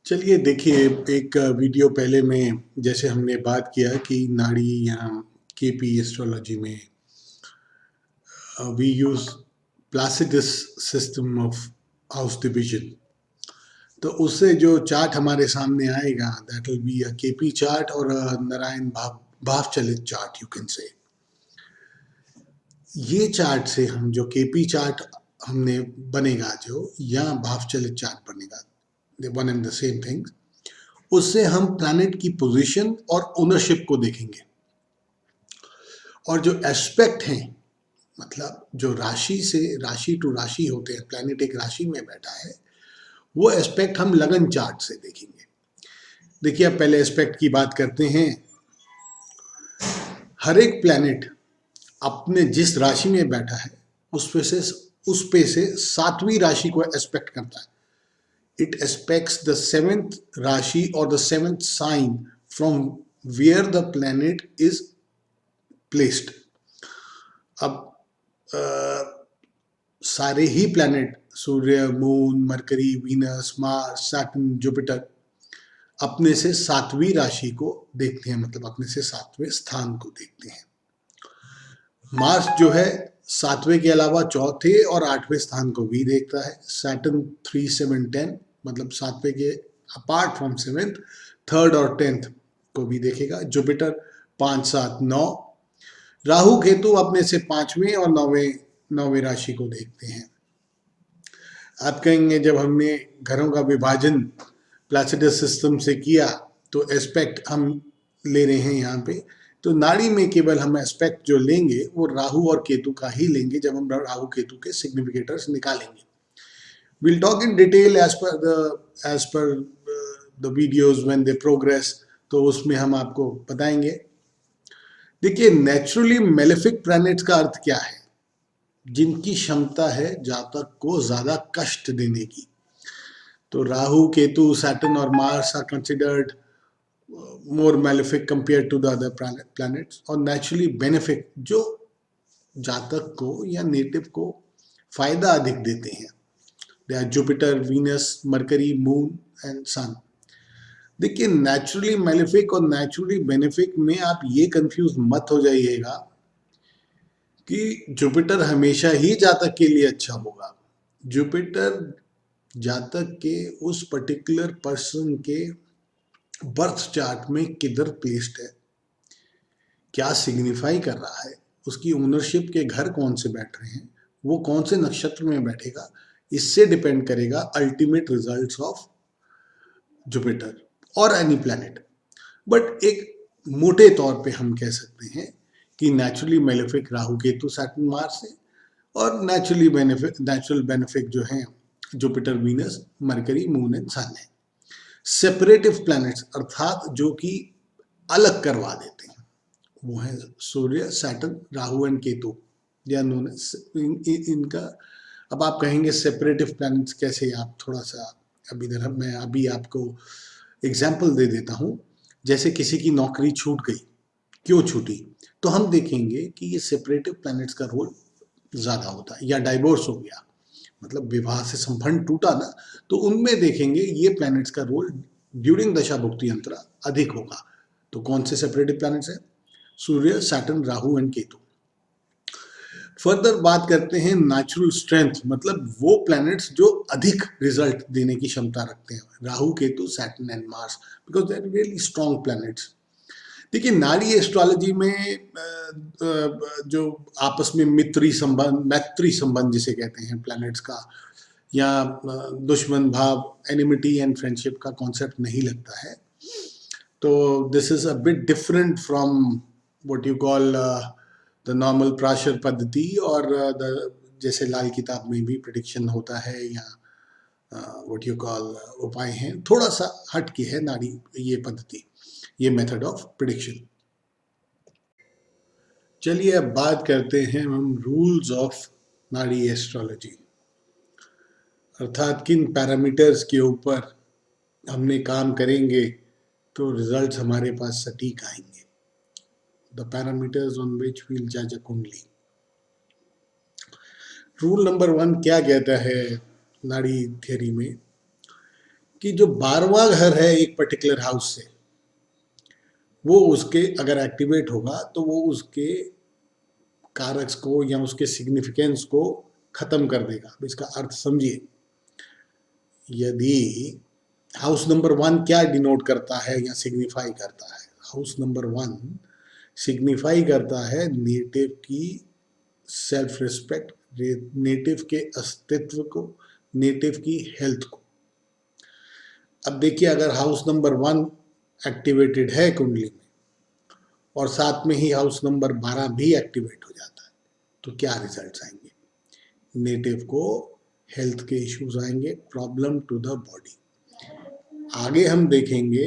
चलिए देखिए, एक वीडियो पहले में जैसे हमने बात किया कि नाड़ी या केपी एस्ट्रोलॉजी में we use Placidus system of house division. तो उससे जो चार्ट हमारे सामने आएगा that will be a KP chart और नारायण भाव चलित चार्ट यू कैन से। ये चार्ट से हम जो केपी चार्ट हमने बनेगा जो या भाव चलित चार्ट बनेगा, one and the same thing, उससे हम प्लैनेट की पोजीशन और ओनरशिप को देखेंगे। और जो एस्पेक्ट हैं, मतलब जो राशि से राशि टू राशि होते हैं, प्लैनेट एक राशि में बैठा है, वो एस्पेक्ट हम लगन चार्ट से देखेंगे। देखिए, अब पहले एस्पेक्ट की बात करते हैं। हर एक प्लैनेट अपने जिस राशि में बैठा है उस पे से सातवीं राशि को एस्पेक्ट करता है। It aspects the seventh राशि or the seventh sign from where the planet is placed. अब सारे ही प्लैनेट सूर्य, moon, Mercury, Venus, Mars, Saturn, Jupiter अपने से सातवीं राशि को देखते हैं, मतलब अपने से सातवें स्थान को देखते हैं। मार्स जो है सातवें के अलावा चौथे और आठवें स्थान को भी देखता है। सैटर्न 3, 7, 10 मतलब सातवें के अपार्ट फ्रॉम सेवेंथ, थर्ड और 10th को भी देखेगा। जुपिटर 5, 7, 9। राहु केतु अपने से पांचवें और नौवें राशि को देखते हैं। आप कहेंगे जब हमने घरों का विभाजन प्लासिडस सिस्टम से किया तो एस्पेक्ट हम ले रहे हैं यहाँ पे, तो नाड़ी में केवल हम एस्पेक्ट जो लेंगे वो राहु और केतु का ही लेंगे जब हम राहु केतु के सिग्निफिकेटर्स निकालेंगे। We'll talk in detail as per the videos when they progress, तो उसमें हम आपको बताएंगे। देखिए, नेचुरली मेलेफिक प्लैनेट्स का अर्थ क्या है? जिनकी क्षमता है जातक को ज्यादा कष्ट देने की। तो राहु, केतु, सैटर्न और Mars are considered more malefic compare to the other planets, और नेचुरली बेनिफिक जो जातक को या नेटिव को फायदा अधिक देते हैं। They are Jupiter, Venus, Mercury, Moon and Sun. देखिए, नेचुरली मेलेफिक और नेचुरली बेनिफिक में आप ये कंफ्यूज मत हो जाइएगा कि जुपिटर हमेशा ही जातक के लिए अच्छा होगा। जुपिटर जातक के उस पर्टिकुलर पर्सन के बर्थ चार्ट में किधर प्लेस्ड है, क्या सिग्निफाई कर रहा है, उसकी ओनरशिप के घर कौन से बैठ रहे हैं, वो कौन से नक्षत्र में बैठेगा, इससे डिपेंड करेगा अल्टीमेट रिजल्ट्स ऑफ जुपिटर और एनी प्लैनेट। बट एक मोटे तौर पे हम कह सकते हैं कि naturally malefic Rahu, Ketu, Saturn, Mars है, और नेचुरल बेनिफिक जो है Jupiter, Venus, Mercury, moon and sun है। सेपरेटिव प्लैनेट्स अर्थात जो कि अलग करवा देते हैं वो है सूर्य, सैटर्न, राहु एंड केतु, या नोन इनका। अब आप कहेंगे सेपरेटिव प्लैनेट्स कैसे? आप थोड़ा सा मैं अभी आपको एग्जाम्पल दे देता हूँ। जैसे किसी की नौकरी छूट गई, क्यों छूटी, तो हम देखेंगे कि ये सेपरेटिव प्लैनेट्स का रोल ज़्यादा होता है। या डाइवोर्स हो गया, मतलब विवाह से संबंध टूटा ना, तो उनमें देखेंगे ये प्लैनेट्स का रोल ड्यूरिंग दशा भुक्ति यंत्र अधिक होगा। तो कौन से सेपरेटिव प्लैनेट्स हैं? सूर्य, Saturn, Rahu and Ketu. Further बात करते हैं नेचुरल स्ट्रेंथ, मतलब वो प्लैनेट्स जो अधिक रिजल्ट देने की क्षमता रखते हैं। Rahu, Ketu, Saturn and Mars, because they are really strong planets. देखिए, नाड़ी एस्ट्रोलॉजी में जो आपस में मैत्री संबंध जिसे कहते हैं प्लैनेट्स का, या दुश्मन भाव, एनिमिटी एंड फ्रेंडशिप का कॉन्सेप्ट नहीं लगता है। तो this is a bit different from what you call the normal Parashar पद्धति, और जैसे लाल किताब में भी प्रिडिक्शन होता है, या व्हाट यू कॉल उपाय हैं, थोड़ा सा हट के है नाड़ी ये पद्धति, ये मेथड ऑफ प्रिडिक्शन। चलिए अब बात करते हैं हम रूल्स ऑफ नाड़ी एस्ट्रोलॉजी, अर्थात किन पैरामीटर्स के ऊपर हमने काम करेंगे तो रिजल्ट्स हमारे पास सटीक आएंगे। The parameters on which we'll जज अ कुंडली। रूल नंबर 1 क्या कहता है नाड़ी थियरी में कि जो 12वां घर है एक पर्टिकुलर हाउस से, वो उसके अगर एक्टिवेट होगा तो वो उसके कारक्स को या उसके सिग्निफिकेंस को खत्म कर देगा। इसका अर्थ समझिए, यदि हाउस नंबर 1 क्या डिनोट करता है या सिग्निफाई करता है? हाउस नंबर 1 सिग्निफाई करता है नेटिव की सेल्फ रिस्पेक्ट, नेटिव के अस्तित्व को, नेटिव की हेल्थ को। अब देखिए, अगर हाउस नंबर 1 एक्टिवेटेड है कुंडली में और साथ में ही हाउस नंबर 12 भी एक्टिवेट हो जाता है, तो क्या रिजल्ट्स आएंगे? नेटिव को हेल्थ के इश्यूज आएंगे, प्रॉब्लम टू द बॉडी। आगे हम देखेंगे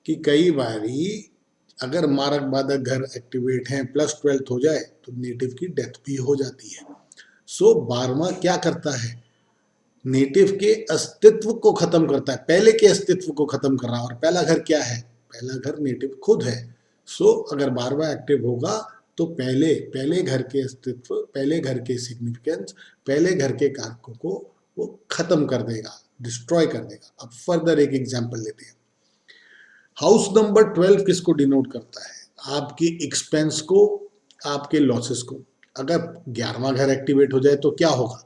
कि कई बारी अगर मारक बाधक घर एक्टिवेट हैं प्लस 12th हो जाए तो नेटिव की डेथ भी हो जाती है। सो 12वां क्या करता है? नेटिव के अस्तित्व को खत्म करता है, पहले के अस्तित्व को खत्म कर रहा है। और पहला घर क्या है? पहला घर नेटिव खुद है। सो अगर 12वां एक्टिव होगा तो पहले घर के अस्तित्व, पहले घर के सिग्निफिकेंस, पहले घर के कारकों को वो खत्म कर देगा, डिस्ट्रॉय कर देगा। अब फर्दर एक एग्जांपल लेते हैं। हाउस नंबर 12 किसको डिनोट करता है? आपकी एक्सपेंस को, आपके लॉसेस को। अगर 11वां घर एक्टिवेट हो जाए तो क्या होगा?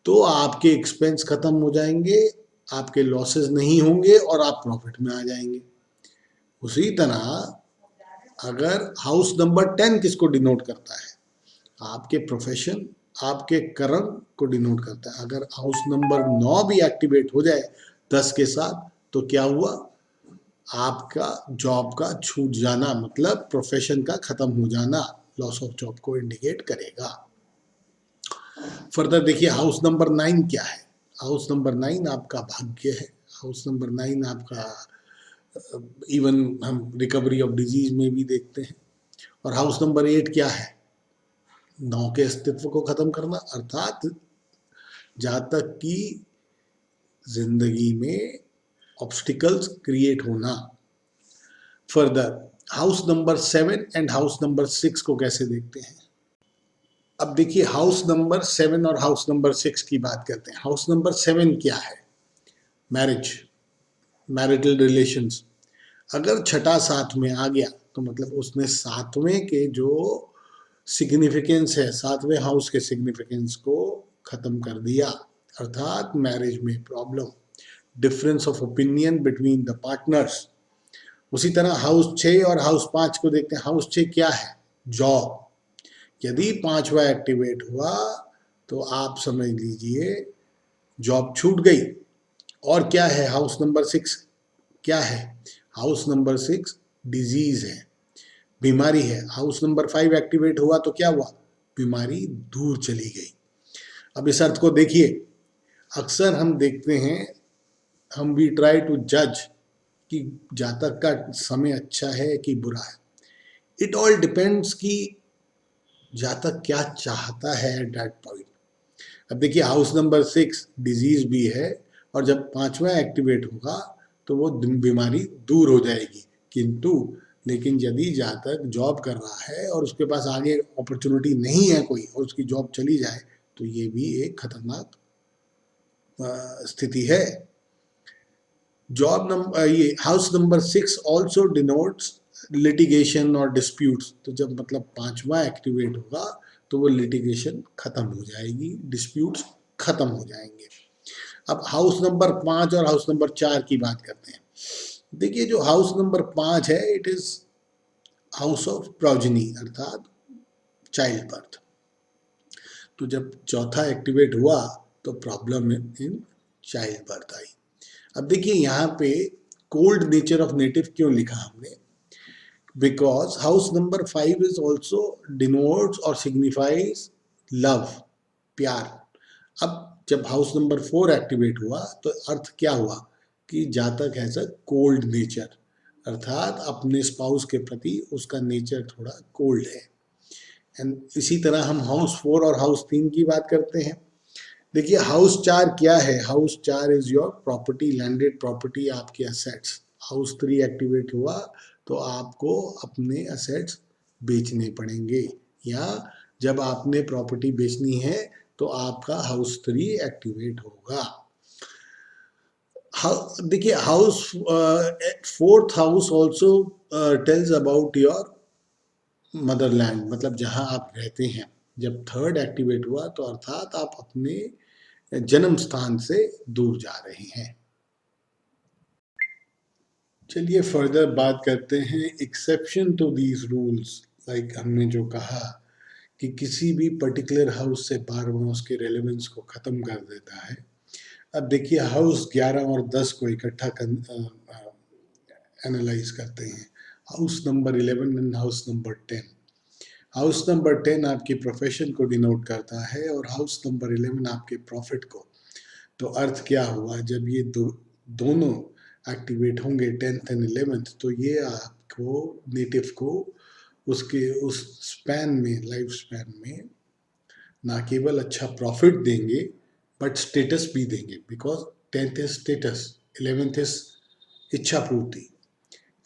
तो आपके एक्सपेंस खत्म हो जाएंगे, आपके लॉसेस नहीं होंगे और आप प्रॉफिट में आ जाएंगे। उसी तरह अगर हाउस नंबर 10 किसको डिनोट करता है? आपके प्रोफेशन, आपके कर्म को डिनोट करता है। अगर हाउस नंबर 9 भी एक्टिवेट हो जाए 10 के साथ तो क्या हुआ? आपका जॉब का छूट जाना, मतलब प्रोफेशन का खत्म हो जाना, लॉस ऑफ जॉब को इंडिकेट करेगा। फर्दर देखिए, हाउस नंबर 9 क्या है? हाउस नंबर 9 आपका भाग्य है। हाउस नंबर 9 आपका इवन हम रिकवरी ऑफ डिजीज में भी देखते हैं। और हाउस नंबर 8 क्या है? 9 के अस्तित्व को खत्म करना, अर्थात जातक की जिंदगी में ऑब्स्टिकल्स क्रिएट होना। Further house number 7 and house number 6 को कैसे देखते हैं? अब देखिए, हाउस नंबर 7 और हाउस नंबर 6 की बात करते हैं। हाउस नंबर 7 क्या है? Marriage, marital relations. अगर छठा साथ में आ गया तो मतलब उसने सातवें के जो सिग्निफिकेंस है, सातवें हाउस के सिग्निफिकेंस को खत्म कर दिया, अर्थात मैरिज में problem, difference of opinion between the partners. उसी तरह हाउस 6 और हाउस 5 को देखते हैं। हाउस 6 क्या है? जॉब। यदि 5वां एक्टिवेट हुआ तो आप समझ लीजिए जॉब छूट गई। और क्या है? हाउस नंबर 6 क्या है? हाउस नंबर 6 डिजीज है, बीमारी है। हाउस नंबर 5 एक्टिवेट हुआ तो क्या हुआ? बीमारी दूर चली गई। अब इस अर्थ को देखिए, अक्सर हम देखते हैं, हम वी ट्राई टू जज कि जातक का समय अच्छा है कि बुरा है। इट ऑल डिपेंड्स कि जातक क्या चाहता है एट दैट पॉइंट। अब देखिए, हाउस नंबर 6 डिजीज भी है और जब 5वां एक्टिवेट होगा तो वो बीमारी दूर हो जाएगी। किंतु लेकिन यदि जातक जॉब कर रहा है और उसके पास आगे अपॉर्चुनिटी नहीं है कोई और उसकी जॉब चली जाए तो ये भी एक खतरनाक स्थिति है। जॉब नंबर, ये house number 6 also denotes litigation और डिस्प्यूट्स। तो जब मतलब 5वां एक्टिवेट होगा तो वो लिटिगेशन खत्म हो जाएगी, डिस्प्यूट्स खत्म हो जाएंगे। अब हाउस नंबर 5 और हाउस नंबर 4 की बात करते हैं। देखिए, जो हाउस नंबर 5 है, it is house of progeny, अर्थात चाइल्ड बर्थ। तो जब चौथा एक्टिवेट हुआ तो problem in child birth I. अब देखिए, यहाँ पे कोल्ड नेचर ऑफ नेटिव क्यों लिखा हमने? Because house number 5 is also denotes और सिग्निफाइज लव, प्यार। अब जब हाउस नंबर 4 एक्टिवेट हुआ तो अर्थ क्या हुआ? कि जातक हैज अ कोल्ड नेचर, अर्थात अपने स्पाउस के प्रति उसका नेचर थोड़ा कोल्ड है। एंड इसी तरह हम हाउस 4 और हाउस 3 की बात करते हैं। देखिए, हाउस 4 क्या है? House 4 is your property, landed property, आपके असेट्स, हाउस 3 एक्टिवेट हुआ तो आपको अपने असेट्स बेचने पड़ेंगे, या जब आपने प्रॉपर्टी बेचनी है तो आपका हाउस 3 एक्टिवेट होगा। देखिए house 4th house also tells about your Motherland, मतलब जहां आप रहते हैं। जब 3rd एक्टिवेट हुआ तो अर्थात आप अपने जन्म स्थान से दूर जा रहे हैं। चलिए फर्दर बात करते हैं exception to these rules. Like हमने जो कहा कि किसी भी पर्टिकुलर हाउस से बार बार उसके रेलेवेंस को ख़त्म कर देता है। अब देखिए हाउस 11 और 10 को इकट्ठा एनालाइज करते हैं, house number 11 and house number 10। House number 10 आपकी प्रोफेशन को डिनोट करता है और हाउस नंबर 11 आपके प्रॉफिट को। तो अर्थ क्या हुआ, जब ये दोनों एक्टिवेट होंगे 10th एंड 11th, तो ये आपको नेटिव को उसके उस स्पैन में, लाइफ स्पैन में ना केवल अच्छा प्रॉफिट देंगे बट स्टेटस भी देंगे, because 10th is status, 11th is इच्छा पूर्ति।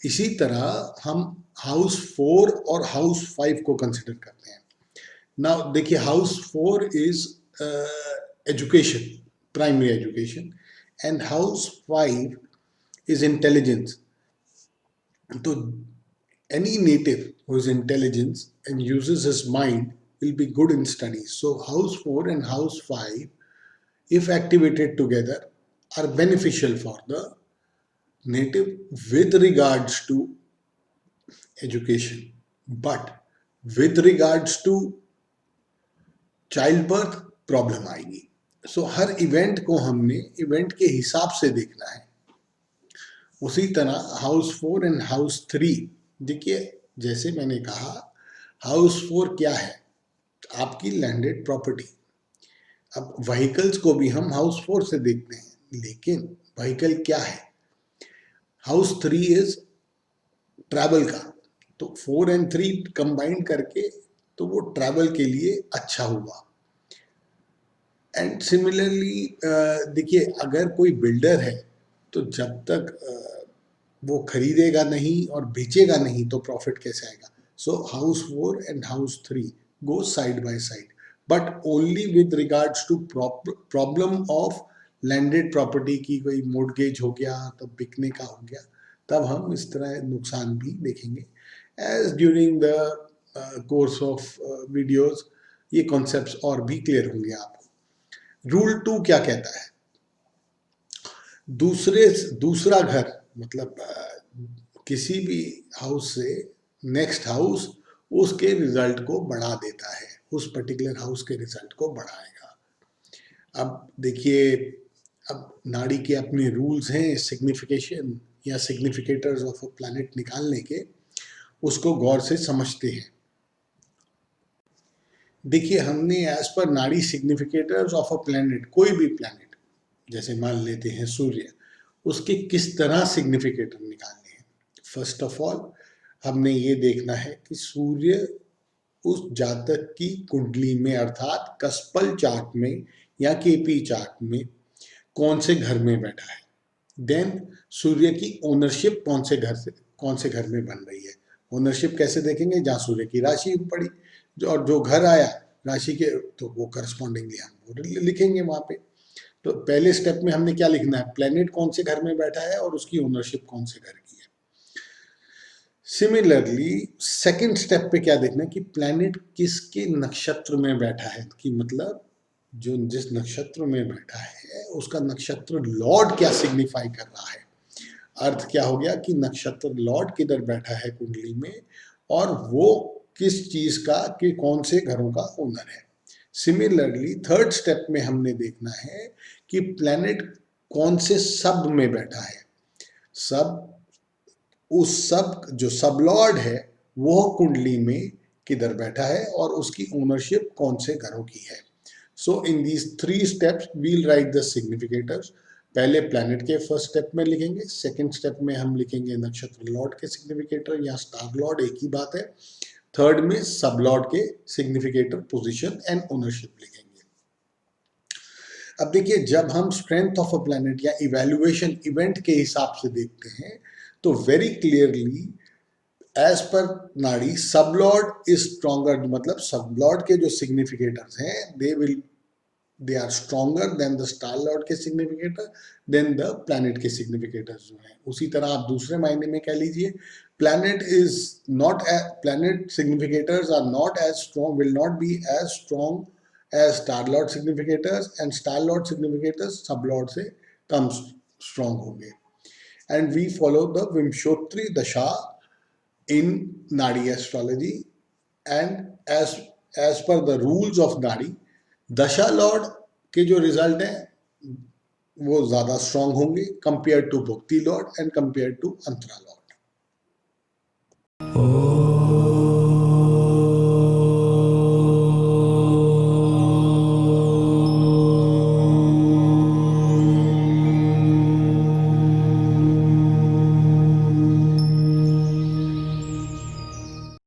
इसी तरह हम हाउस 4 और हाउस 5 को कंसिडर करते हैं। नाउ देखिए house 4 is education, primary education, and house 5 is intelligence. So any native who is intelligent and uses his mind will be good in studies. So house 4 and house 5, if activated together, are beneficial for the native with regards to education. But with regards to childbirth, problem आएगी। सो हर event को हमने event के हिसाब से देखना है। उसी तरह हाउस 4 एंड हाउस 3, देखिए जैसे मैंने कहा हाउस 4 क्या है, आपकी लैंडेड प्रॉपर्टी। अब व्हीकल्स को भी हम हाउस 4 से देखते हैं, लेकिन व्हीकल क्या है, हाउस 3 इज ट्रैवल का, तो 4 एंड 3 कंबाइन करके तो वो ट्रैवल के लिए अच्छा हुआ। एंड सिमिलरली देखिए अगर कोई बिल्डर है तो जब तक वो खरीदेगा नहीं और बेचेगा नहीं तो प्रॉफिट कैसे आएगा। So house 4 and house 3 go side by side, but only with regards to problem of landed property की कोई मोर्टगेज हो गया, तब बिकने का हो गया, तब हम इस तरह नुकसान भी देखेंगे। As during the course of videos ये कॉन्सेप्ट्स और भी क्लियर होंगे आपको। रूल 2 क्या कहता है, दूसरा घर मतलब किसी भी हाउस से नेक्स्ट हाउस उसके रिजल्ट को बढ़ा देता है, उस पर्टिकुलर हाउस के रिजल्ट को बढ़ाएगा। अब देखिए अब नाड़ी के अपने रूल्स हैं सिग्निफिकेशन या सिग्निफिकेटर्स ऑफ अ प्लैनेट निकालने के, उसको गौर से समझते हैं। देखिए हमने एज पर नाड़ी सिग्निफिकेटर्स ऑफ अ प्लैनेट, कोई भी प्लैनेट जैसे मान लेते हैं सूर्य, उसके किस तरह सिग्निफिकेटर निकालने हैं। फर्स्ट ऑफ ऑल हमने ये देखना है कि सूर्य उस जातक की कुंडली में अर्थात कस्पल चार्ट में या केपी चार्ट में कौन से घर में बैठा है। देन सूर्य की ओनरशिप कौन से घर में बन रही है। ओनरशिप कैसे देखेंगे, जहाँ सूर्य की राशि पड़ी और जो घर आया राशि के, तो वो करस्पॉन्डिंगली हम वो लिखेंगे वहाँ पे। तो पहले स्टेप में हमने क्या लिखना है, प्लेनेट कौन से घर में बैठा है और उसकी ओनरशिप कौन से घर की है। सिमिलरली सेकंड स्टेप पे क्या देखना है कि प्लेनेट किसके नक्षत्र में बैठा है, कि मतलब जो जिस नक्षत्र में बैठा है उसका नक्षत्र लॉर्ड क्या सिग्निफाई कर रहा है। अर्थ क्या हो गया कि नक्षत्र लॉर्ड किधर बैठा है कुंडली में और वो किस चीज का, कि कौन से घरों का ओनर है। सिमिलरली थर्ड स्टेप में हमने देखना है कि प्लैनेट कौन से सब में बैठा है। सब, उस सब जो सब लॉर्ड है वो कुंडली में किधर बैठा है और उसकी ओनरशिप कौन से घरों की है। So in these 3 steps will write the significators. पहले प्लैनेट के फर्स्ट स्टेप में लिखेंगे, सेकंड स्टेप में हम लिखेंगे नक्षत्र लॉर्ड के सिग्निफिकेटर या स्टार लॉर्ड, एक ही बात है। थर्ड में सब लॉर्ड के सिग्निफिकेटर, पोजीशन एंड ओनरशिप लिखेंगे। अब देखिए जब हम स्ट्रेंथ ऑफ अ प्लैनेट या इवैल्यूएशन इवेंट के हिसाब से देखते हैं तो वेरी क्लियरली एज पर नाड़ी सब लॉर्ड इज स्ट्रॉन्गर, मतलब सब लॉर्ड के जो सिग्निफिकेटर्स हैं they are stronger than the star lord के सिग्निफिकेटर, देन द प्लैनेट के सिग्निफिकेटर्स जो हैं। उसी तरह आप दूसरे मायने में कह लीजिए, planet is not planet significators are not as strong, will not be as strong as star lord significators, and star lord significators sub lord से कम strong होंगे। And we follow the Vimshotri Dasha in Nadi astrology, and as per the rules of Nadi, dasha lord के जो रिजल्ट है वो ज्यादा strong होंगे compare to bhukti lord and compare to antara Lord.